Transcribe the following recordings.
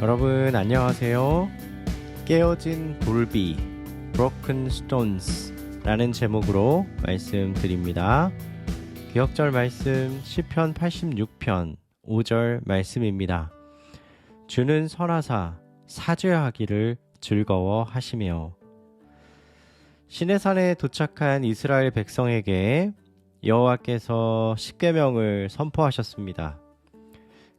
여러분 안녕하세요. 깨어진 돌비 Broken Stones 라는 제목으로 말씀드립니다. 기억절 말씀 시편 86편 5절 말씀입니다. 주는 선하사 사죄하기를 즐거워하시며. 시내산에 도착한 이스라엘 백성에게 여호와께서 십계명을 선포하셨습니다.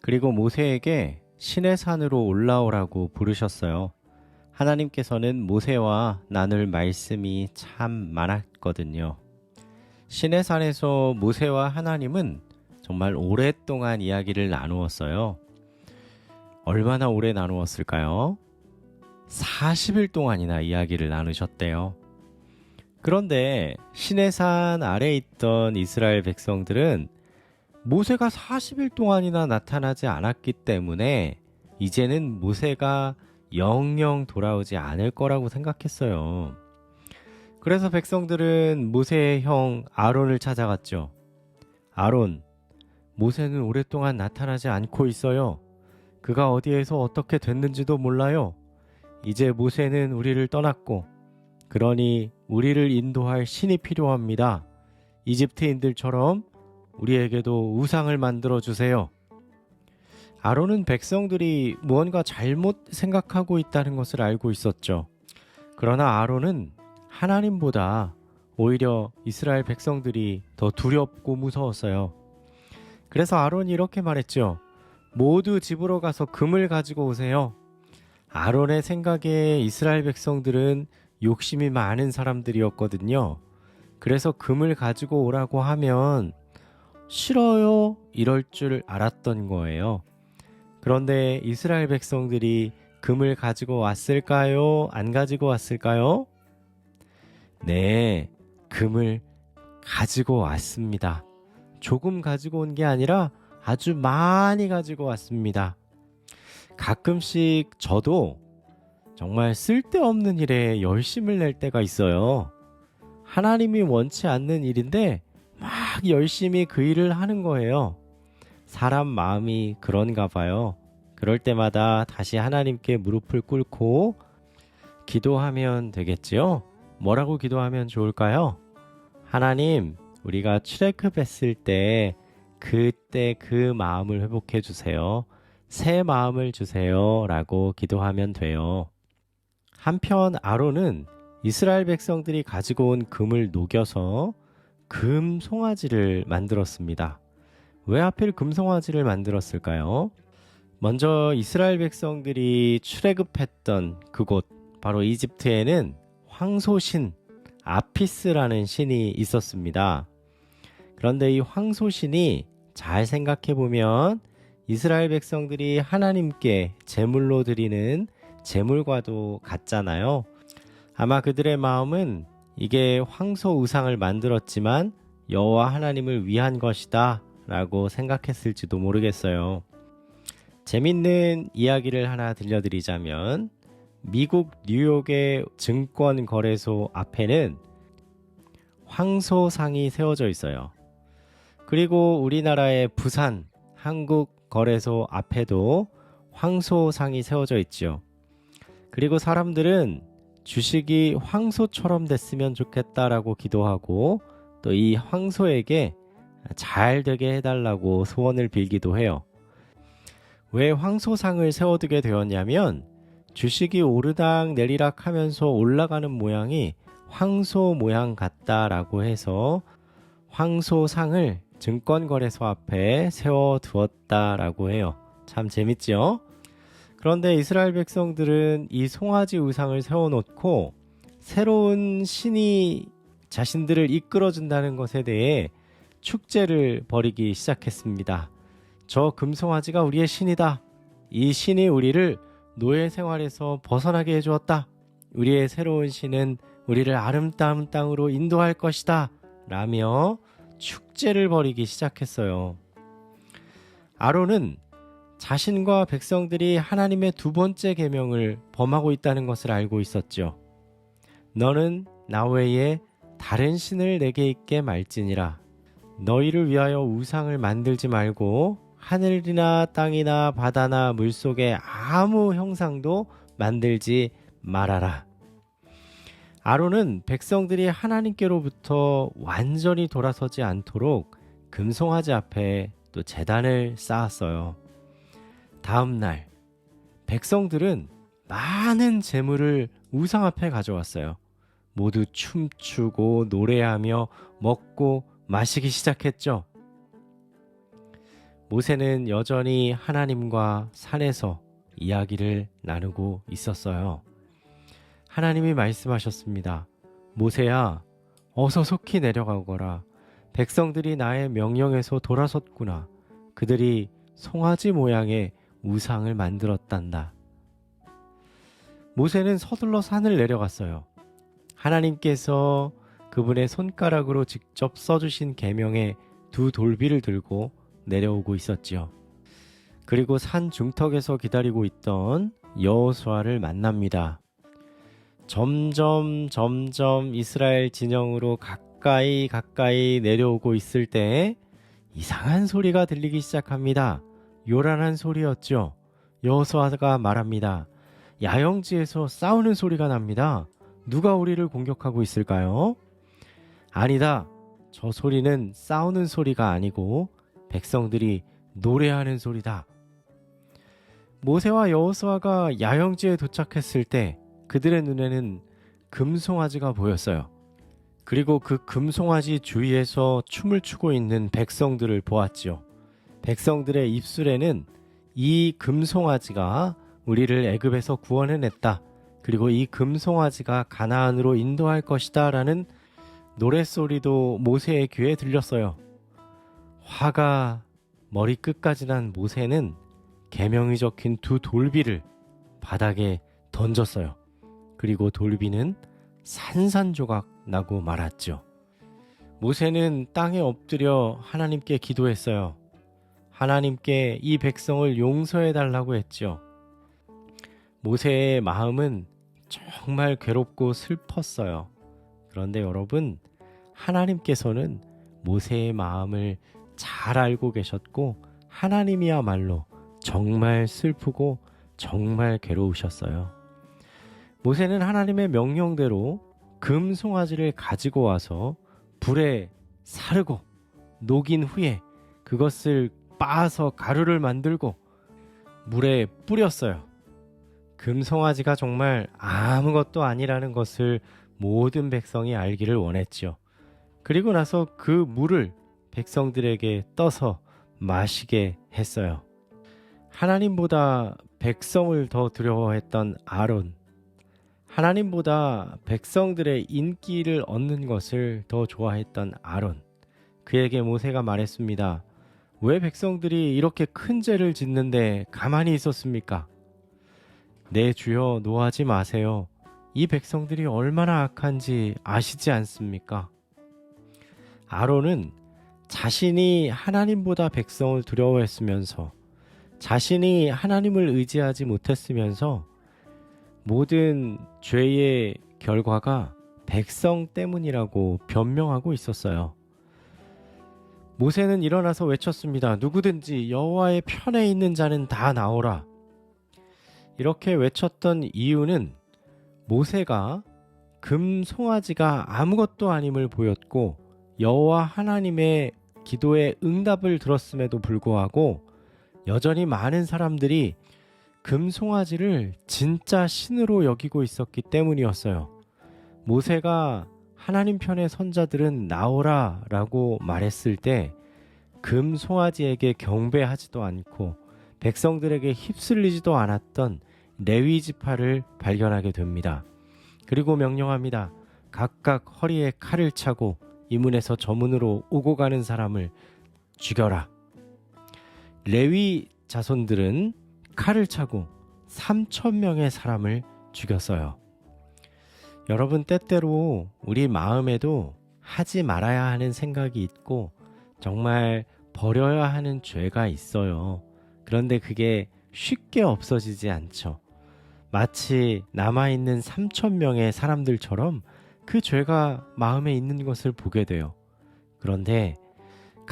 그리고 모세에게 시내산으로 올라오라고 부르셨어요. 하나님께서는 모세와 나눌 말씀이 참 많았거든요. 시내산에서 모세와 하나님은 정말 오랫동안 이야기를 나누었어요. 얼마나 오래 나누었을까요? 40일 동안이나 이야기를 나누셨대요. 그런데 시내산 아래에 있던 이스라엘 백성들은 모세가 40일 동안이나 나타나지 않았기 때문에 이제는 모세가 영영 돌아오지 않을 거라고 생각했어요. 그래서 백성들은 모세의 형 아론을 찾아갔죠. 아론, 모세는 오랫동안 나타나지 않고 있어요. 그가 어디에서 어떻게 됐는지도 몰라요. 이제 모세는 우리를 떠났고, 그러니 우리를 인도할 신이 필요합니다. 이집트인들처럼 우리에게도 우상을 만들어 주세요. 아론은 백성들이 무언가 잘못 생각하고 있다는 것을 알고 있었죠. 그러나 아론은 하나님보다 오히려 이스라엘 백성들이 더 두렵고 무서웠어요. 그래서 아론이 이렇게 말했죠. 모두 집으로 가서 금을 가지고 오세요. 아론의 생각에 이스라엘 백성들은 욕심이 많은 사람들이었거든요. 그래서 금을 가지고 오라고 하면 싫어요 이럴 줄 알았던 거예요. 그런데 이스라엘 백성들이 금을 가지고 왔을까요? 안 가지고 왔을까요? 네, 금을 가지고 왔습니다. 조금 가지고 온 게 아니라 아주 많이 가지고 왔습니다. 가끔씩 저도 정말 쓸데없는 일에 열심을 낼 때가 있어요. 하나님이 원치 않는 일인데 막 열심히 그 일을 하는 거예요. 사람 마음이 그런가 봐요. 그럴 때마다 다시 하나님께 무릎을 꿇고 기도하면 되겠지요? 뭐라고 기도하면 좋을까요? 하나님, 우리가 출애굽했을 때 그때 그 마음을 회복해 주세요. 새 마음을 주세요. 라고 기도하면 돼요. 한편 아론은 이스라엘 백성들이 가지고 온 금을 녹여서 금 송아지를 만들었습니다. 왜 하필 금 송아지를 만들었을까요? 먼저 이스라엘 백성들이 출애굽했던 그곳, 바로 이집트에는 황소신 아피스라는 신이 있었습니다. 그런데 이 황소신이 잘 생각해보면 이스라엘 백성들이 하나님께 제물로 드리는 제물과도 같잖아요. 아마 그들의 마음은 이게 황소 우상을 만들었지만 여호와 하나님을 위한 것이다 라고 생각했을지도 모르겠어요. 재밌는 이야기를 하나 들려드리자면 미국 뉴욕의 증권거래소 앞에는 황소상이 세워져 있어요. 그리고 우리나라의 부산 한국거래소 앞에도 황소상이 세워져 있죠. 그리고 사람들은 주식이 황소처럼 됐으면 좋겠다라고 기도하고 또 이 황소에게 잘 되게 해달라고 소원을 빌기도 해요. 왜 황소상을 세워두게 되었냐면 주식이 오르락 내리락 하면서 올라가는 모양이 황소 모양 같다라고 해서 황소상을 증권거래소 앞에 세워두었다라고 해요. 참 재밌죠? 그런데 이스라엘 백성들은 이 송아지 우상을 세워놓고 새로운 신이 자신들을 이끌어준다는 것에 대해 축제를 벌이기 시작했습니다. 저 금송아지가 우리의 신이다. 이 신이 우리를 노예 생활에서 벗어나게 해주었다. 우리의 새로운 신은 우리를 아름다운 땅으로 인도할 것이다. 라며 축제를 벌이기 시작했어요. 아론은 자신과 백성들이 하나님의 두 번째 계명을 범하고 있다는 것을 알고 있었죠. 너는 나 외에 다른 신을 내게 있게 말지니라. 너희를 위하여 우상을 만들지 말고 하늘이나 땅이나 바다나 물속에 아무 형상도 만들지 말아라. 아론은 백성들이 하나님께로부터 완전히 돌아서지 않도록 금송아지 앞에 또 제단을 쌓았어요. 다음 날 백성들은 많은 제물을 우상 앞에 가져왔어요. 모두 춤추고 노래하며 먹고 마시기 시작했죠. 모세는 여전히 하나님과 산에서 이야기를 나누고 있었어요. 하나님이 말씀하셨습니다. 모세야, 어서 속히 내려가거라. 백성들이 나의 명령에서 돌아섰구나. 그들이 송아지 모양의 우상을 만들었단다. 모세는 서둘러 산을 내려갔어요. 하나님께서 그분의 손가락으로 직접 써주신 계명의 두 돌비를 들고 내려오고 있었지요. 그리고 산 중턱에서 기다리고 있던 여호수아를 만납니다. 점점 이스라엘 진영으로 가까이 내려오고 있을 때 이상한 소리가 들리기 시작합니다. 요란한 소리였죠. 여호수아가 말합니다. 야영지에서 싸우는 소리가 납니다. 누가 우리를 공격하고 있을까요? 아니다. 저 소리는 싸우는 소리가 아니고 백성들이 노래하는 소리다. 모세와 여호수아가 야영지에 도착했을 때 그들의 눈에는 금송아지가 보였어요. 그리고 그 금송아지 주위에서 춤을 추고 있는 백성들을 보았지요. 백성들의 입술에는 이 금송아지가 우리를 애굽에서 구원해냈다. 그리고 이 금송아지가 가나안으로 인도할 것이다 라는 노랫소리도 모세의 귀에 들렸어요. 화가 머리끝까지 난 모세는 계명이 적힌 두 돌비를 바닥에 던졌어요. 그리고 돌비는 산산조각 나고 말았죠. 모세는 땅에 엎드려 하나님께 기도했어요. 하나님께 이 백성을 용서해 달라고 했죠. 모세의 마음은 정말 괴롭고 슬펐어요. 그런데 여러분, 하나님께서는 모세의 마음을 잘 알고 계셨고 하나님이야말로 정말 슬프고 정말 괴로우셨어요. 모세는 하나님의 명령대로 금송아지를 가지고 와서 불에 사르고 녹인 후에 그것을 빻아서 가루를 만들고 물에 뿌렸어요. 금송아지가 정말 아무것도 아니라는 것을 모든 백성이 알기를 원했죠. 그리고 나서 그 물을 백성들에게 떠서 마시게 했어요. 하나님보다 백성을 더 두려워했던 아론, 하나님보다 백성들의 인기를 얻는 것을 더 좋아했던 아론, 그에게 모세가 말했습니다. 왜 백성들이 이렇게 큰 죄를 짓는데 가만히 있었습니까? 내 주여, 노하지 마세요. 이 백성들이 얼마나 악한지 아시지 않습니까? 아론은 자신이 하나님보다 백성을 두려워했으면서 자신이 하나님을 의지하지 못했으면서 모든 죄의 결과가 백성 때문이라고 변명하고 있었어요. 모세는 일어나서 외쳤습니다. 누구든지 여호와의 편에 있는 자는 다 나오라. 이렇게 외쳤던 이유는 모세가 금송아지가 아무것도 아님을 보였고 여호와 하나님의 기도에 응답을 들었음에도 불구하고 여전히 많은 사람들이 금송아지를 진짜 신으로 여기고 있었기 때문이었어요. 모세가 하나님 편의 선자들은 나오라 라고 말했을 때 금송아지에게 경배하지도 않고 백성들에게 휩쓸리지도 않았던 레위 지파를 발견하게 됩니다. 그리고 명령합니다. 각각 허리에 칼을 차고 이 문에서 저 문으로 오고 가는 사람을 죽여라. 레위 자손들은 칼을 차고 3,000명의 사람을 죽였어요. 여러분, 때때로 우리 마음에도 하지 말아야 하는 생각이 있고 정말 버려야 하는 죄가 있어요. 그런데 그게 쉽게 없어지지 않죠. 마치 남아있는 3,000명의 사람들처럼 그 죄가 마음에 있는 것을 보게 돼요. 그런데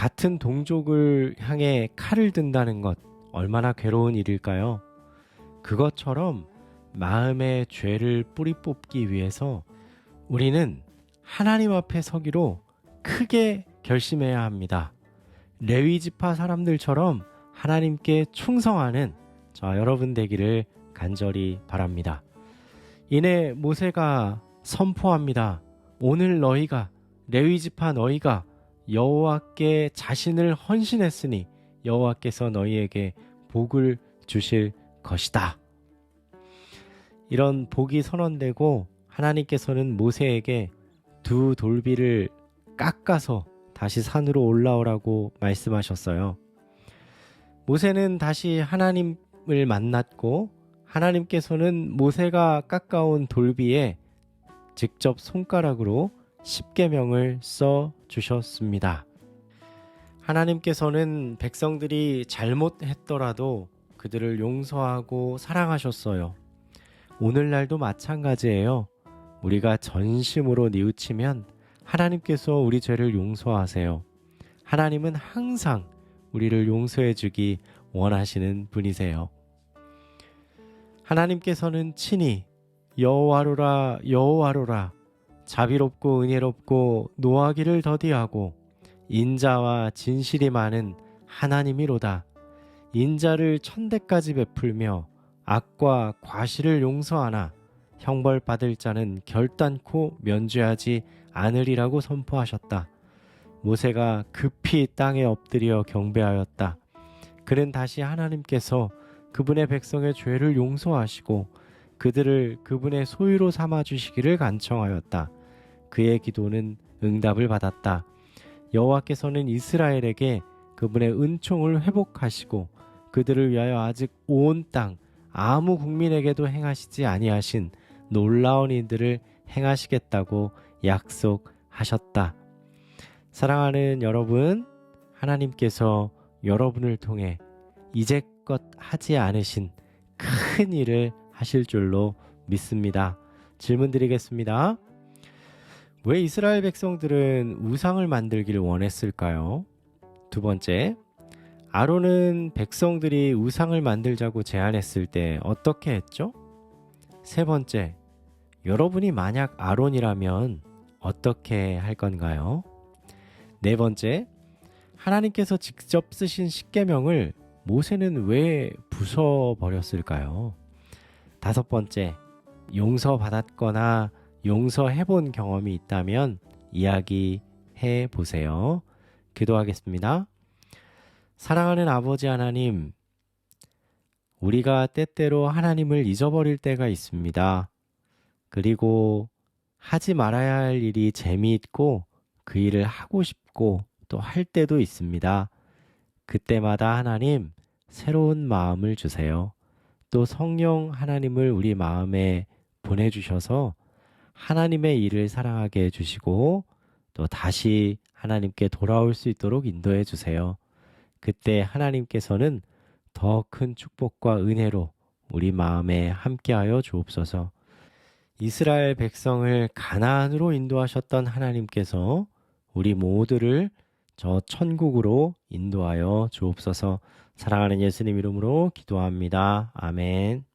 같은 동족을 향해 칼을 든다는 것 얼마나 괴로운 일일까요? 그것처럼 마음의 죄를 뿌리 뽑기 위해서 우리는 하나님 앞에 서기로 크게 결심해야 합니다. 레위 지파 사람들처럼 하나님께 충성하는 저 여러분 되기를 간절히 바랍니다. 이내 모세가 선포합니다. 오늘 너희가 레위 지파 너희가 여호와께 자신을 헌신했으니 여호와께서 너희에게 복을 주실 것이다. 이런 복이 선언되고 하나님께서는 모세에게 두 돌비를 깎아서 다시 산으로 올라오라고 말씀하셨어요. 모세는 다시 하나님을 만났고 하나님께서는 모세가 깎아온 돌비에 직접 손가락으로 십계명을 써 주셨습니다. 하나님께서는 백성들이 잘못했더라도 그들을 용서하고 사랑하셨어요. 오늘날도 마찬가지예요. 우리가 전심으로 뉘우치면 하나님께서 우리 죄를 용서하세요. 하나님은 항상 우리를 용서해 주기 원하시는 분이세요. 하나님께서는 친히 여호와로라 여호와로라 자비롭고 은혜롭고 노하기를 더디하고 인자와 진실이 많은 하나님이로다. 인자를 천대까지 베풀며 악과 과실을 용서하나 형벌받을 자는 결단코 면죄하지 않으리라고 선포하셨다. 모세가 급히 땅에 엎드려 경배하였다. 그는 다시 하나님께서 그분의 백성의 죄를 용서하시고 그들을 그분의 소유로 삼아 주시기를 간청하였다. 그의 기도는 응답을 받았다. 여호와께서는 이스라엘에게 그분의 은총을 회복하시고 그들을 위하여 아직 온 땅 아무 국민에게도 행하시지 아니하신 놀라운 일들을 행하시겠다고 약속하셨다. 사랑하는 여러분, 하나님께서 여러분을 통해 이제껏 하지 않으신 큰 일을 하실 줄로 믿습니다. 질문 드리겠습니다. 왜 이스라엘 백성들은 우상을 만들기를 원했을까요? 두 번째, 아론은 백성들이 우상을 만들자고 제안했을 때 어떻게 했죠? 세 번째, 여러분이 만약 아론이라면 어떻게 할 건가요? 네 번째, 하나님께서 직접 쓰신 십계명을 모세는 왜 부숴버렸을까요? 다섯 번째, 용서받았거나 용서해본 경험이 있다면 이야기해 보세요. 기도하겠습니다. 사랑하는 아버지 하나님, 우리가 때때로 하나님을 잊어버릴 때가 있습니다. 그리고 하지 말아야 할 일이 재미있고 그 일을 하고 싶고 또 할 때도 있습니다. 그때마다 하나님 새로운 마음을 주세요. 또 성령 하나님을 우리 마음에 보내주셔서 하나님의 일을 사랑하게 해주시고 또 다시 하나님께 돌아올 수 있도록 인도해 주세요. 그때 하나님께서는 더 큰 축복과 은혜로 우리 마음에 함께하여 주옵소서. 이스라엘 백성을 가나안으로 인도하셨던 하나님께서 우리 모두를 저 천국으로 인도하여 주옵소서. 사랑하는 예수님 이름으로 기도합니다. 아멘.